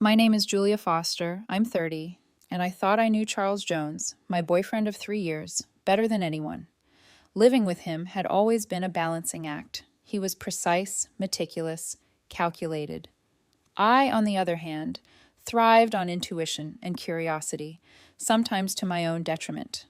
My name is Julia Foster. I'm 30, and I thought I knew Charles Jones, my boyfriend of 3 years, better than anyone. Living with him had always been a balancing act. He was precise, meticulous, calculated. I, on the other hand, thrived on intuition and curiosity, sometimes to my own detriment.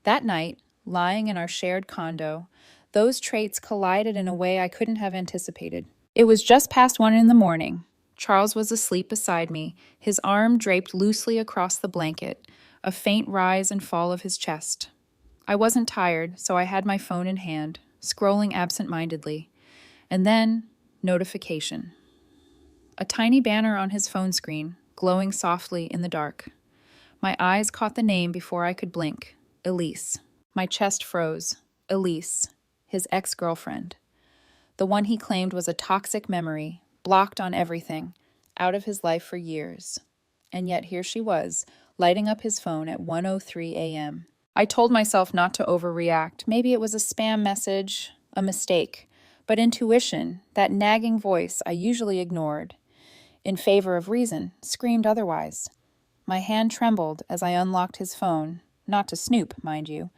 That night, lying in our shared condo, those traits collided in a way I couldn't have anticipated. It was just past 1 in the morning. Charles was asleep beside me, his arm draped loosely across the blanket, a faint rise and fall of his chest. I wasn't tired, so I had my phone in hand, scrolling absent-mindedly. And then, notification. A tiny banner on his phone screen, glowing softly in the dark. My eyes caught the name before I could blink. Elise. My chest froze. Elise, his ex-girlfriend. The one he claimed was a toxic memory, blocked on everything, out of his life for years. And yet here she was, lighting up his phone at 1:03 a.m. I told myself not to overreact. Maybe it was a spam message, a mistake. But intuition, that nagging voice I usually ignored, in favor of reason, screamed otherwise. My hand trembled as I unlocked his phone, not to snoop, mind you,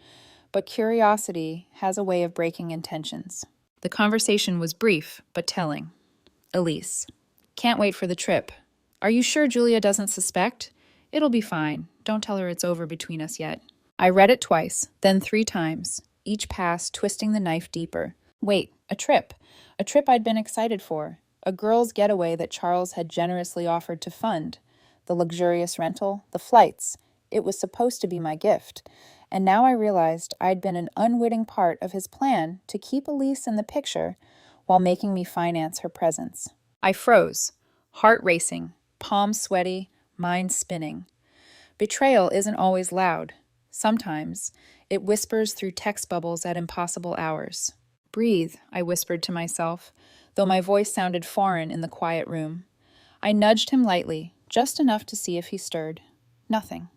but curiosity has a way of breaking intentions. The conversation was brief, but telling. Elise. Can't wait for the trip. Are you sure Julia doesn't suspect? It'll be fine. Don't tell her it's over between us yet. I read it twice, then 3 times, each pass twisting the knife deeper. Wait, a trip. A trip I'd been excited for. A girl's getaway that Charles had generously offered to fund. The luxurious rental, the flights. It was supposed to be my gift. And now I realized I'd been an unwitting part of his plan to keep Elise in the picture while making me finance her presence. I froze, heart racing, palms sweaty, mind spinning. Betrayal isn't always loud. Sometimes it whispers through text bubbles at impossible hours. Breathe, I whispered to myself, though my voice sounded foreign in the quiet room. I nudged him lightly, just enough to see if he stirred. Nothing.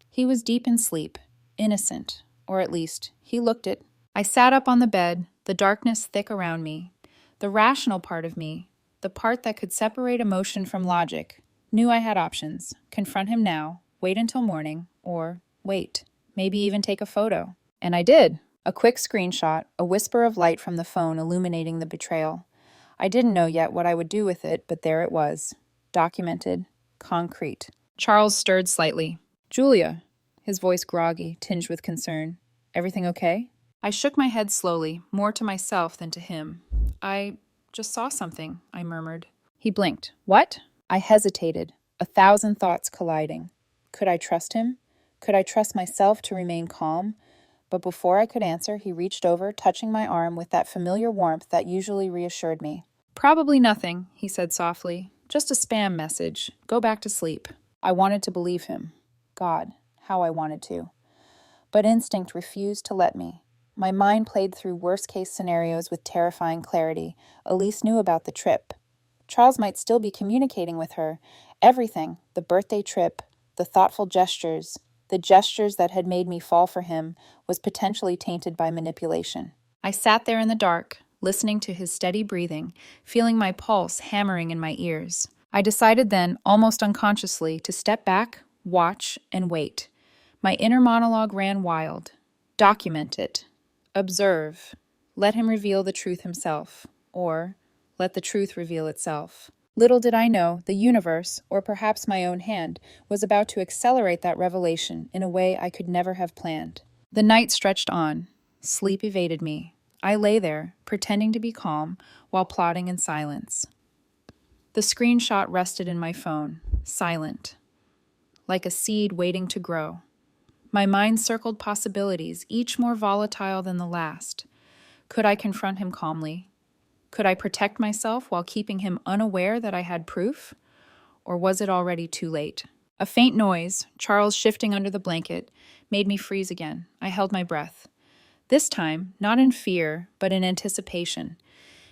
He was deep in sleep, innocent, or at least he looked it. I sat up on the bed, the darkness thick around me. The rational part of me, the part that could separate emotion from logic, knew I had options. Confront him now, wait until morning, or wait, maybe even take a photo. And I did. A quick screenshot, a whisper of light from the phone illuminating the betrayal. I didn't know yet what I would do with it, but there it was. Documented. Concrete. Charles stirred slightly. Julia, his voice groggy, tinged with concern. Everything okay? I shook my head slowly, more to myself than to him. I just saw something, I murmured. He blinked. What? I hesitated, 1,000 thoughts colliding. Could I trust him? Could I trust myself to remain calm? But before I could answer, he reached over, touching my arm with that familiar warmth that usually reassured me. Probably nothing, he said softly. Just a spam message. Go back to sleep. I wanted to believe him. God, how I wanted to. But instinct refused to let me. My mind played through worst-case scenarios with terrifying clarity. Elise knew about the trip. Charles might still be communicating with her. Everything, the birthday trip, the thoughtful gestures, the gestures that had made me fall for him, was potentially tainted by manipulation. I sat there in the dark, listening to his steady breathing, feeling my pulse hammering in my ears. I decided then, almost unconsciously, to step back, watch, and wait. My inner monologue ran wild. Document it. Observe. Let him reveal the truth himself. Or, let the truth reveal itself. Little did I know, the universe, or perhaps my own hand, was about to accelerate that revelation in a way I could never have planned. The night stretched on. Sleep evaded me. I lay there, pretending to be calm, while plotting in silence. The screenshot rested in my phone, silent, like a seed waiting to grow. My mind circled possibilities, each more volatile than the last. Could I confront him calmly? Could I protect myself while keeping him unaware that I had proof? Or was it already too late? A faint noise, Charles shifting under the blanket, made me freeze again. I held my breath. This time, not in fear, but in anticipation.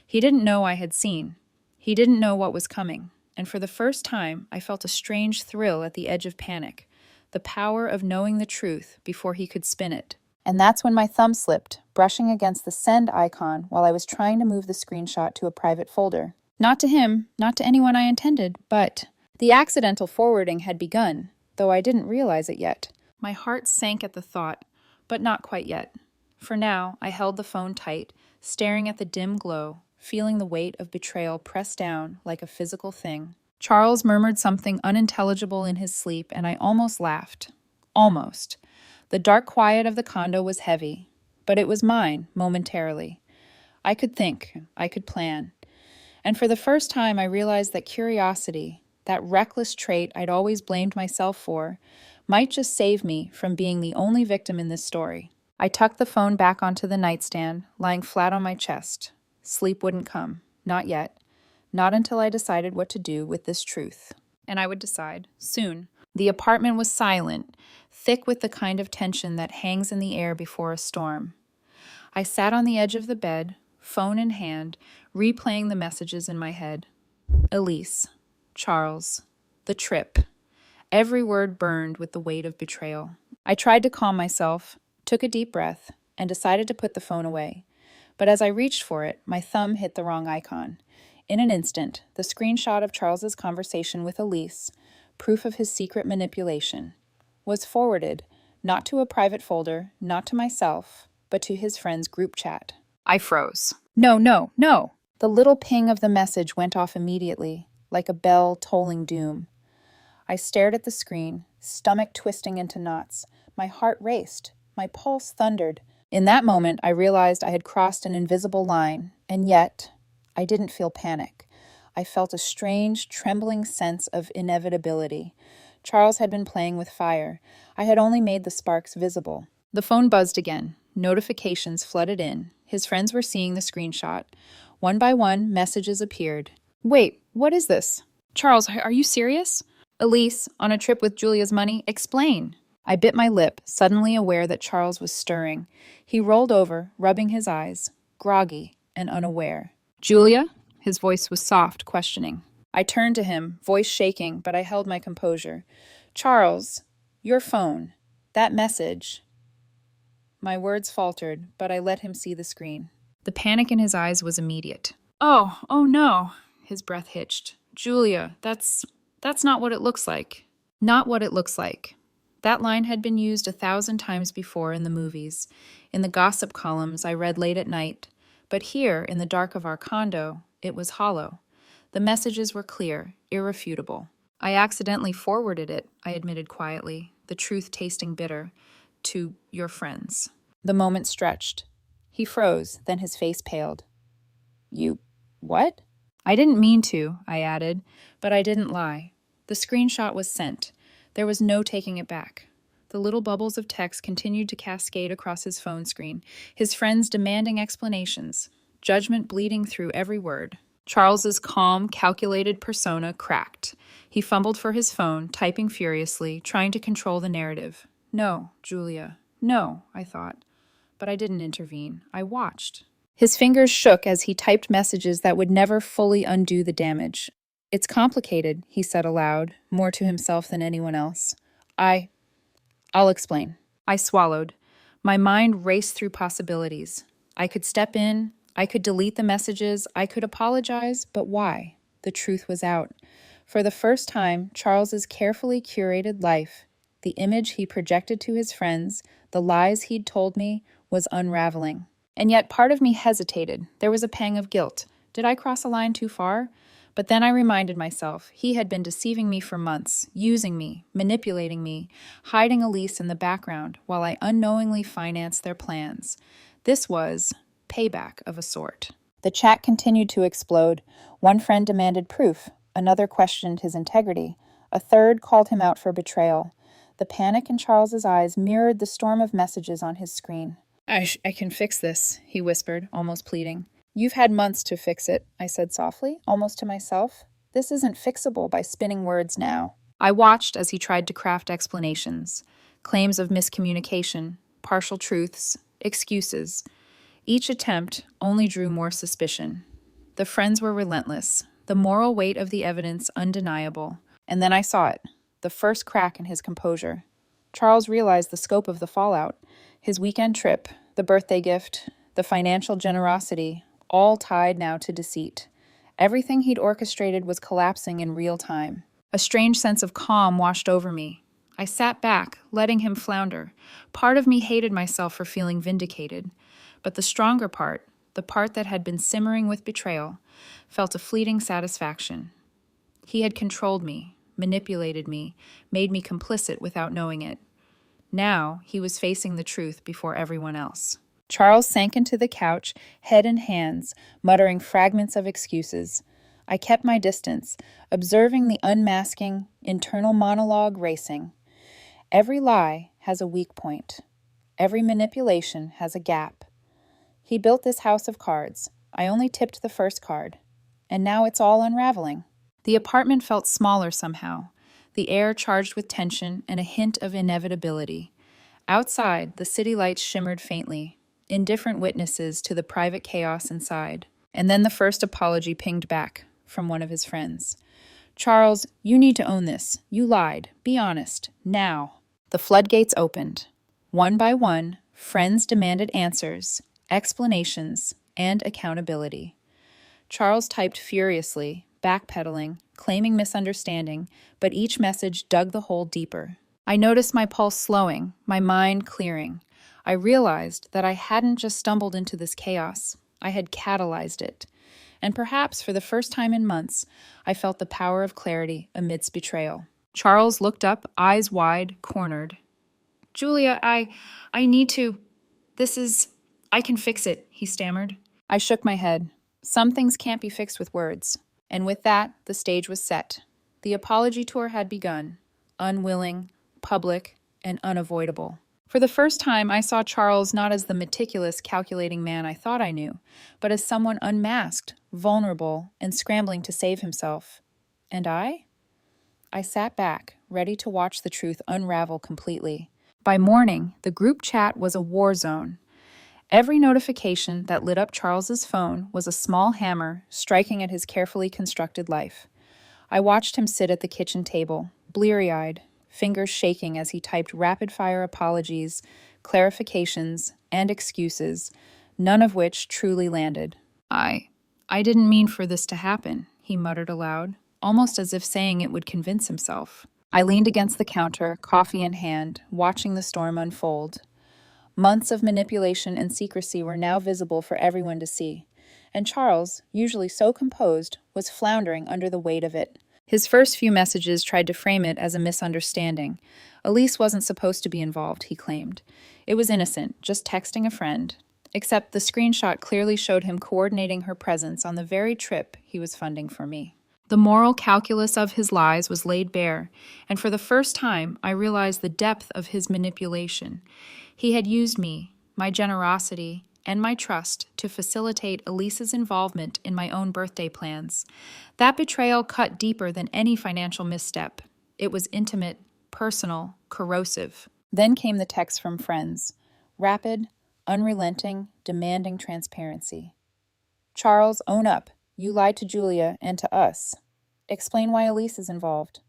He didn't know I had seen. He didn't know what was coming. And for the first time, I felt a strange thrill at the edge of panic. The power of knowing the truth before he could spin it. And that's when my thumb slipped, brushing against the send icon while I was trying to move the screenshot to a private folder. Not to him, not to anyone I intended, but The accidental forwarding had begun, though I didn't realize it yet. My heart sank at the thought, but not quite yet. For now, I held the phone tight, staring at the dim glow, feeling the weight of betrayal press down like a physical thing. Charles murmured something unintelligible in his sleep, and I almost laughed. Almost. The dark quiet of the condo was heavy, but it was mine, momentarily. I could think, I could plan. And for the first time, I realized that curiosity, that reckless trait I'd always blamed myself for, might just save me from being the only victim in this story. I tucked the phone back onto the nightstand, lying flat on my chest. Sleep wouldn't come. Not yet. Not until I decided what to do with this truth. And I would decide, soon. The apartment was silent, thick with the kind of tension that hangs in the air before a storm. I sat on the edge of the bed, phone in hand, replaying the messages in my head. Elise. Charles. The trip. Every word burned with the weight of betrayal. I tried to calm myself, took a deep breath, and decided to put the phone away. But as I reached for it, my thumb hit the wrong icon. In an instant, the screenshot of Charles's conversation with Elise, proof of his secret manipulation, was forwarded, not to a private folder, not to myself, but to his friend's group chat. I froze. No, no, no! The little ping of the message went off immediately, like a bell tolling doom. I stared at the screen, stomach twisting into knots. My heart raced. My pulse thundered. In that moment, I realized I had crossed an invisible line, and yet, I didn't feel panic. I felt a strange, trembling sense of inevitability. Charles had been playing with fire. I had only made the sparks visible. The phone buzzed again. Notifications flooded in. His friends were seeing the screenshot. One by one, messages appeared. Wait, what is this? Charles, are you serious? Elise, on a trip with Julia's money, explain. I bit my lip, suddenly aware that Charles was stirring. He rolled over, rubbing his eyes, groggy and unaware. Julia? His voice was soft, questioning. I turned to him, voice shaking, but I held my composure. Charles, your phone. That message. My words faltered, but I let him see the screen. The panic in his eyes was immediate. Oh no. His breath hitched. Julia, that's not what it looks like. Not what it looks like. That line had been used 1,000 times before in the movies, in the gossip columns I read late at night. But here, in the dark of our condo, it was hollow. The messages were clear, irrefutable. I accidentally forwarded it, I admitted quietly, the truth tasting bitter, to your friends. The moment stretched. He froze, then his face paled. You... what? I didn't mean to, I added, but I didn't lie. The screenshot was sent. There was no taking it back. The little bubbles of text continued to cascade across his phone screen, his friends demanding explanations, judgment bleeding through every word. Charles's calm, calculated persona cracked. He fumbled for his phone, typing furiously, trying to control the narrative. No, Julia. No, I thought. But I didn't intervene. I watched. His fingers shook as he typed messages that would never fully undo the damage. It's complicated, he said aloud, more to himself than anyone else. I'll explain. I swallowed. My mind raced through possibilities. I could step in, I could delete the messages, I could apologize, but why? The truth was out. For the first time, Charles's carefully curated life, the image he projected to his friends, the lies he'd told me, was unraveling. And yet part of me hesitated. There was a pang of guilt. Did I cross a line too far? But then I reminded myself, he had been deceiving me for months, using me, manipulating me, hiding Elise in the background while I unknowingly financed their plans. This was payback of a sort. The chat continued to explode. One friend demanded proof. Another questioned his integrity. A third called him out for betrayal. The panic in Charles's eyes mirrored the storm of messages on his screen. I can fix this, he whispered, almost pleading. You've had months to fix it, I said softly, almost to myself. This isn't fixable by spinning words now. I watched as he tried to craft explanations, claims of miscommunication, partial truths, excuses. Each attempt only drew more suspicion. The friends were relentless, the moral weight of the evidence undeniable. And then I saw it, the first crack in his composure. Charles realized the scope of the fallout. His weekend trip, the birthday gift, the financial generosity, all tied now to deceit. Everything he'd orchestrated was collapsing in real time. A strange sense of calm washed over me. I sat back, letting him flounder. Part of me hated myself for feeling vindicated, but the stronger part, the part that had been simmering with betrayal, felt a fleeting satisfaction. He had controlled me, manipulated me, made me complicit without knowing it. Now he was facing the truth before everyone else. Charles sank into the couch, head in hands, muttering fragments of excuses. I kept my distance, observing the unmasking, internal monologue racing. Every lie has a weak point. Every manipulation has a gap. He built this house of cards. I only tipped the first card. And now it's all unraveling. The apartment felt smaller somehow, the air charged with tension and a hint of inevitability. Outside, the city lights shimmered faintly, indifferent witnesses to the private chaos inside. And then the first apology pinged back from one of his friends. Charles, you need to own this. You lied. Be honest. Now. The floodgates opened. One by one, friends demanded answers, explanations, and accountability. Charles typed furiously, backpedaling, claiming misunderstanding, but each message dug the hole deeper. I noticed my pulse slowing, my mind clearing. I realized that I hadn't just stumbled into this chaos. I had catalyzed it. And perhaps for the first time in months, I felt the power of clarity amidst betrayal. Charles looked up, eyes wide, cornered. Julia, I need to. I can fix it, he stammered. I shook my head. Some things can't be fixed with words. And with that, the stage was set. The apology tour had begun, unwilling, public, and unavoidable. For the first time, I saw Charles not as the meticulous, calculating man I thought I knew, but as someone unmasked, vulnerable, and scrambling to save himself. And I? I sat back, ready to watch the truth unravel completely. By morning, the group chat was a war zone. Every notification that lit up Charles's phone was a small hammer striking at his carefully constructed life. I watched him sit at the kitchen table, bleary-eyed, fingers shaking as he typed rapid-fire apologies, clarifications, and excuses, none of which truly landed. I didn't mean for this to happen, he muttered aloud, almost as if saying it would convince himself. I leaned against the counter, coffee in hand, watching the storm unfold. Months of manipulation and secrecy were now visible for everyone to see, and Charles, usually so composed, was floundering under the weight of it. His first few messages tried to frame it as a misunderstanding. Elise wasn't supposed to be involved, he claimed. It was innocent, just texting a friend. Except the screenshot clearly showed him coordinating her presence on the very trip he was funding for me. The moral calculus of his lies was laid bare, and for the first time I realized the depth of his manipulation. He had used me, my generosity, and my trust to facilitate Elise's involvement in my own birthday plans. That betrayal cut deeper than any financial misstep. It was intimate, personal, corrosive. Then came the texts from friends. Rapid, unrelenting, demanding transparency. Charles, own up. You lied to Julia and to us. Explain why Elise is involved.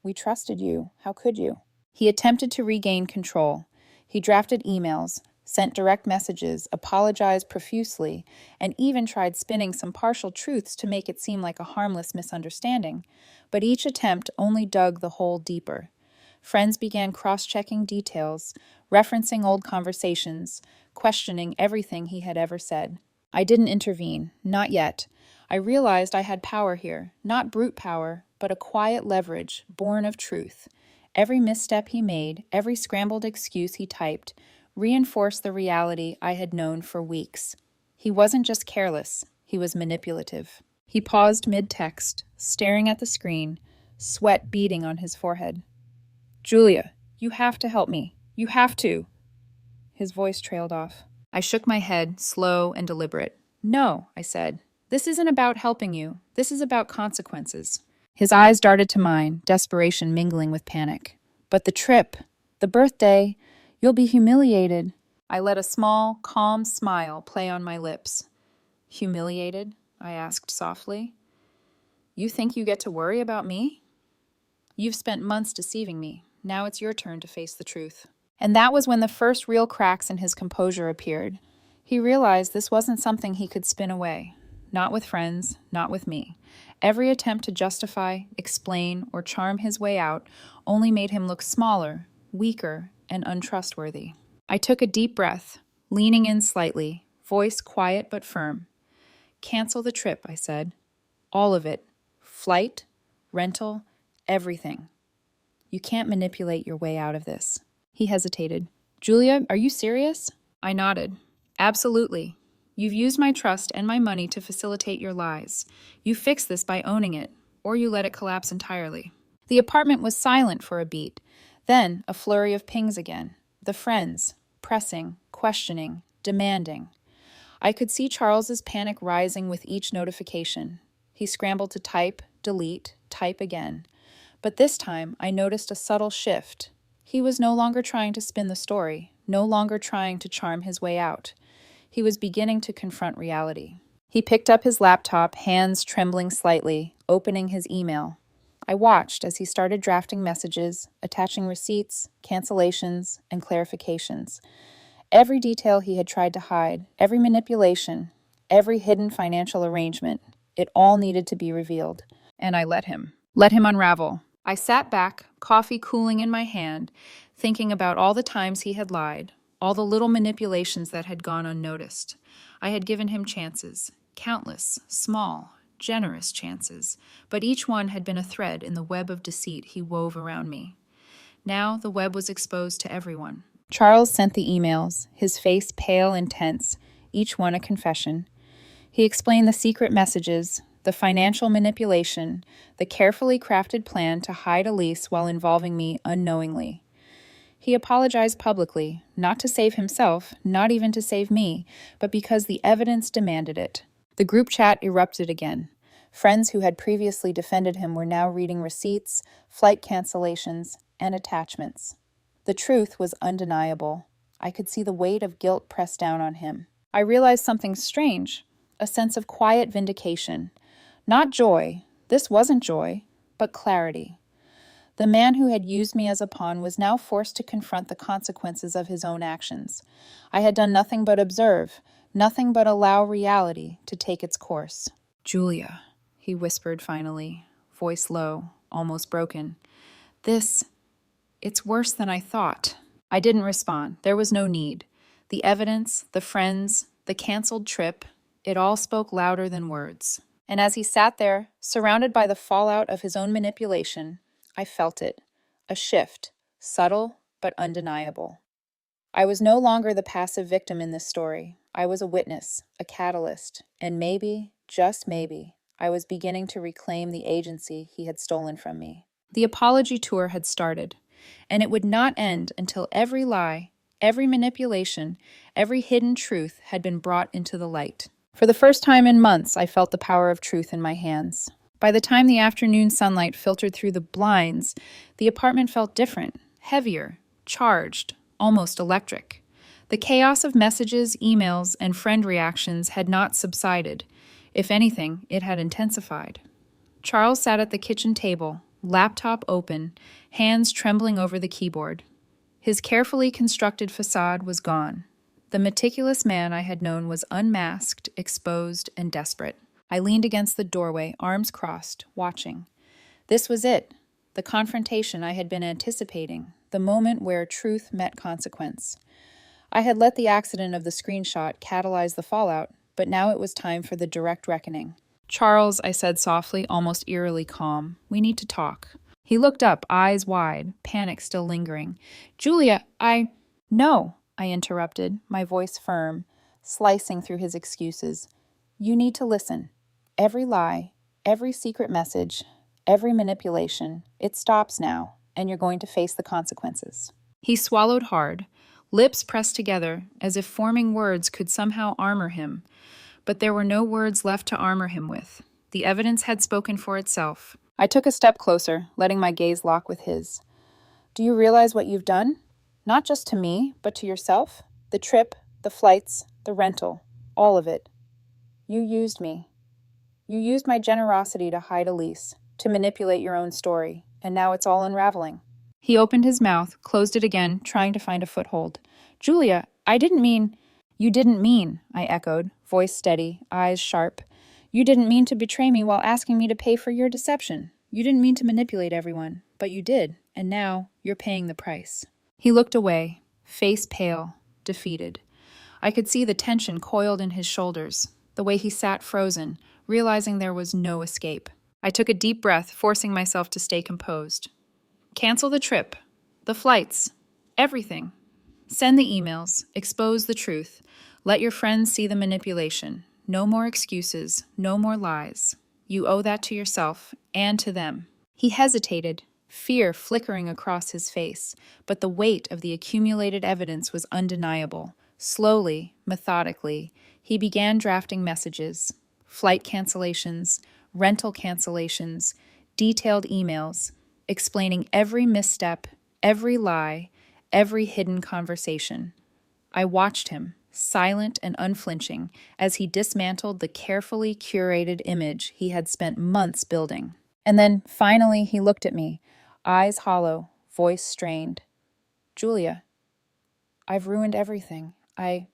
We trusted you. How could you? He attempted to regain control. He drafted emails, sent direct messages, apologized profusely, and even tried spinning some partial truths to make it seem like a harmless misunderstanding. But each attempt only dug the hole deeper. Friends began cross-checking details, referencing old conversations, questioning everything he had ever said. I didn't intervene, not yet. I realized I had power here, not brute power, but a quiet leverage born of truth. Every misstep he made, every scrambled excuse he typed, reinforced the reality I had known for weeks. He wasn't just careless, he was manipulative. He paused mid-text, staring at the screen, sweat beading on his forehead. Julia, you have to help me. You have to. His voice trailed off. I shook my head, slow and deliberate. No, I said. This isn't about helping you. This is about consequences. His eyes darted to mine, desperation mingling with panic. But the trip, the birthday, you'll be humiliated. I let a small, calm smile play on my lips. Humiliated? I asked softly. You think you get to worry about me? You've spent months deceiving me. Now it's your turn to face the truth. And that was when the first real cracks in his composure appeared. He realized this wasn't something he could spin away. Not with friends, not with me. Every attempt to justify, explain, or charm his way out only made him look smaller, weaker, and untrustworthy. I took a deep breath, leaning in slightly, voice quiet but firm. "Cancel the trip," I said. "All of it. Flight, rental, everything. You can't manipulate your way out of this." He hesitated. "Julia, are you serious?" I nodded. "Absolutely. You've used my trust and my money to facilitate your lies. You fix this by owning it, or you let it collapse entirely." The apartment was silent for a beat. Then a flurry of pings again. The friends, pressing, questioning, demanding. I could see Charles's panic rising with each notification. He scrambled to type, delete, type again. But this time, I noticed a subtle shift. He was no longer trying to spin the story, no longer trying to charm his way out. He was beginning to confront reality. He picked up his laptop, hands trembling slightly, opening his email. I watched as he started drafting messages, attaching receipts, cancellations, and clarifications. Every detail he had tried to hide, every manipulation, every hidden financial arrangement, it all needed to be revealed. And I let him unravel. I sat back, coffee cooling in my hand, thinking about all the times he had lied, all the little manipulations that had gone unnoticed. I had given him chances, countless, small, generous chances, but each one had been a thread in the web of deceit he wove around me. Now the web was exposed to everyone. Charles sent the emails, his face pale and tense, each one a confession. He explained the secret messages, the financial manipulation, the carefully crafted plan to hide Elise while involving me unknowingly. He apologized publicly, not to save himself, not even to save me, but because the evidence demanded it. The group chat erupted again. Friends who had previously defended him were now reading receipts, flight cancellations, and attachments. The truth was undeniable. I could see the weight of guilt press down on him. I realized something strange, a sense of quiet vindication. Not joy, this wasn't joy, but clarity. The man who had used me as a pawn was now forced to confront the consequences of his own actions. I had done nothing but observe, nothing but allow reality to take its course. "Julia," he whispered finally, voice low, almost broken. It's worse than I thought." I didn't respond. There was no need. The evidence, the friends, the canceled trip, it all spoke louder than words. And as he sat there, surrounded by the fallout of his own manipulation, I felt it. A shift, subtle but undeniable. I was no longer the passive victim in this story. I was a witness, a catalyst, and maybe, just maybe, I was beginning to reclaim the agency he had stolen from me. The apology tour had started, and it would not end until every lie, every manipulation, every hidden truth had been brought into the light. For the first time in months, I felt the power of truth in my hands. By the time the afternoon sunlight filtered through the blinds, the apartment felt different, heavier, charged, almost electric. The chaos of messages, emails, and friend reactions had not subsided. If anything, it had intensified. Charles sat at the kitchen table, laptop open, hands trembling over the keyboard. His carefully constructed facade was gone. The meticulous man I had known was unmasked, exposed, and desperate. I leaned against the doorway, arms crossed, watching. This was it, the confrontation I had been anticipating, the moment where truth met consequence. I had let the accident of the screenshot catalyze the fallout, but now it was time for the direct reckoning. "Charles," I said softly, almost eerily calm, "we need to talk." He looked up, eyes wide, panic still lingering. "Julia, No," I interrupted, my voice firm, slicing through his excuses. "You need to listen. Every lie, every secret message, every manipulation, it stops now, and you're going to face the consequences." He swallowed hard, lips pressed together, as if forming words could somehow armor him. But there were no words left to armor him with. The evidence had spoken for itself. I took a step closer, letting my gaze lock with his. "Do you realize what you've done? Not just to me, but to yourself? The trip, the flights, the rental, all of it. You used me. You used my generosity to hide Elise, to manipulate your own story, and now it's all unraveling." He opened his mouth, closed it again, trying to find a foothold. "Julia, I didn't mean—" "You didn't mean," I echoed, voice steady, eyes sharp. You didn't mean to betray me while asking me to pay for your deception. You didn't mean to manipulate everyone, but you did, and now you're paying the price." He looked away, face pale, defeated. I could see the tension coiled in his shoulders, the way he sat frozen, realizing there was no escape. I took a deep breath, forcing myself to stay composed. "Cancel the trip, the flights, everything. Send the emails, expose the truth. Let your friends see the manipulation. No more excuses, no more lies. You owe that to yourself and to them." He hesitated, fear flickering across his face, but the weight of the accumulated evidence was undeniable. Slowly, methodically, he began drafting messages, flight cancellations, rental cancellations, detailed emails, explaining every misstep, every lie, every hidden conversation. I watched him, silent and unflinching, as he dismantled the carefully curated image he had spent months building. And then, finally, he looked at me, eyes hollow, voice strained. "Julia, I've ruined everything. I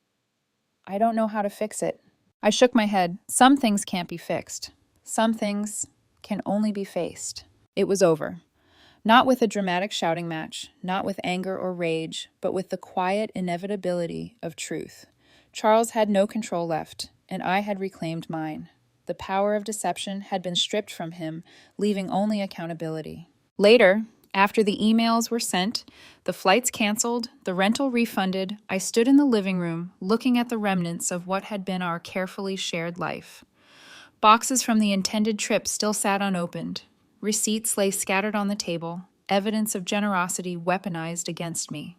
don't know how to fix it." I shook my head. Some things can't be fixed. Some things can only be faced. It was over. Not with a dramatic shouting match, not with anger or rage, but with the quiet inevitability of truth. Charles had no control left, and I had reclaimed mine. The power of deception had been stripped from him, leaving only accountability. Later, after the emails were sent, the flights canceled, the rental refunded, I stood in the living room, looking at the remnants of what had been our carefully shared life. Boxes from the intended trip still sat unopened. Receipts lay scattered on the table, evidence of generosity weaponized against me.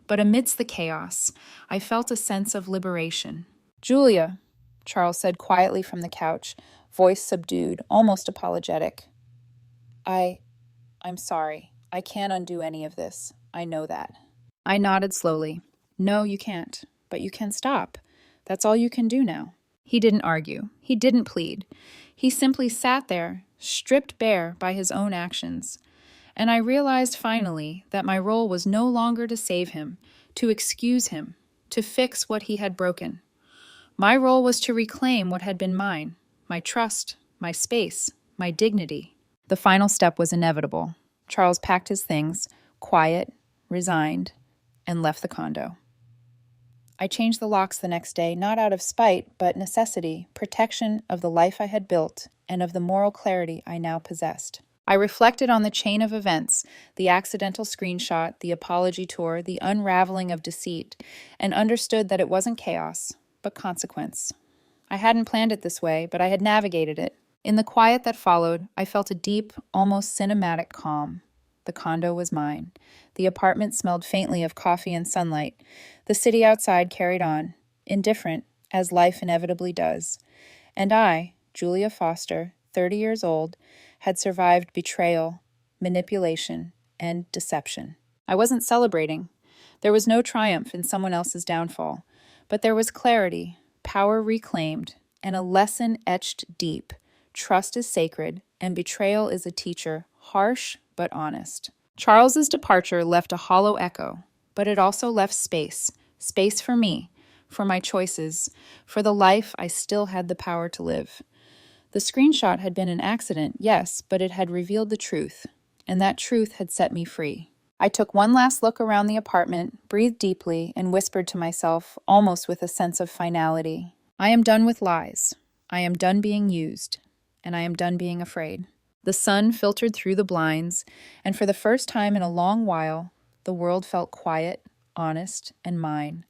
But amidst the chaos, I felt a sense of liberation. "Julia," Charles said quietly from the couch, voice subdued, almost apologetic. I'm sorry. I can't undo any of this. I know that." I nodded slowly. "No, you can't. But you can stop. That's all you can do now." He didn't argue. He didn't plead. He simply sat there, stripped bare by his own actions. And I realized finally that my role was no longer to save him, to excuse him, to fix what he had broken. My role was to reclaim what had been mine, my trust, my space, my dignity. The final step was inevitable. Charles packed his things, quiet, resigned, and left the condo. I changed the locks the next day, not out of spite, but necessity, protection of the life I had built, and of the moral clarity I now possessed. I reflected on the chain of events, the accidental screenshot, the apology tour, the unraveling of deceit, and understood that it wasn't chaos, but consequence. I hadn't planned it this way, but I had navigated it. In the quiet that followed, I felt a deep, almost cinematic calm. The condo was mine. The apartment smelled faintly of coffee and sunlight. The city outside carried on, indifferent, as life inevitably does. And I, Julia Foster, 30 years old, had survived betrayal, manipulation, and deception. I wasn't celebrating. There was no triumph in someone else's downfall. But there was clarity, power reclaimed, and a lesson etched deep. Trust is sacred, and betrayal is a teacher, harsh but honest. Charles's departure left a hollow echo, but it also left space for me, for my choices, for the life I still had the power to live. The screenshot had been an accident, yes, but it had revealed the truth, and that truth had set me free. I took one last look around the apartment, breathed deeply, and whispered to myself, almost with a sense of finality, "I am done with lies. I am done being used. And I am done being afraid." The sun filtered through the blinds, and for the first time in a long while, the world felt quiet, honest, and mine.